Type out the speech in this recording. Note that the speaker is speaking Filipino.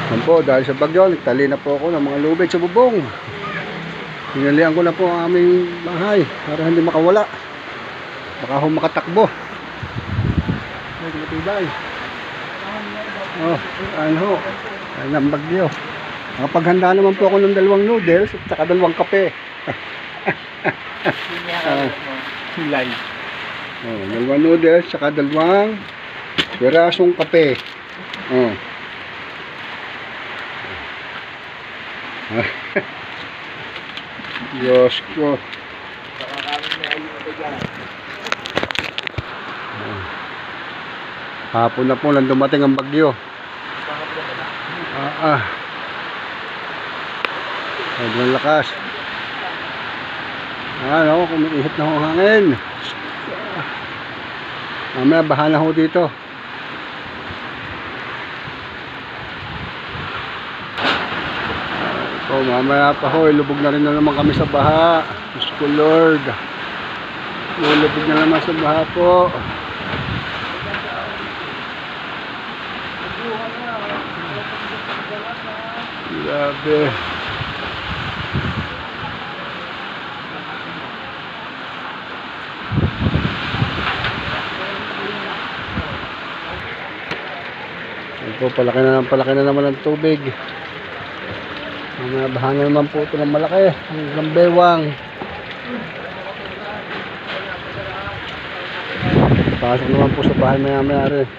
Yan po, dahil sa bagyo, nagtali na po ako ng mga lubid sa bubong. Hinalian ko na po ang aming bahay para hindi makawala. Baka ako makatakbo. Ay, matibay. Oh, ano, ay ng bagyo. Nakapaghanda naman po ako ng 2 noodles at saka 2 kape. Live. Oh, 2 noodles saka 2 pirasong kape. Oh. Diyos ko. Hapon na po nang dumating ang bagyo. Sobrang lakas. Ano, kumihit na ho ang hangin. Mamaya bahala ho dito. So, mamaya pa ho, ilubog na rin na naman kami sa baha. Diyos ko Lord. Ilubog na naman sa baha po. Grabe. Ito, palaki na naman ang tubig. Mga baha na naman po ito ng malaki. Hanggang bewang. Pasok naman po sa bahay maya-maya rin.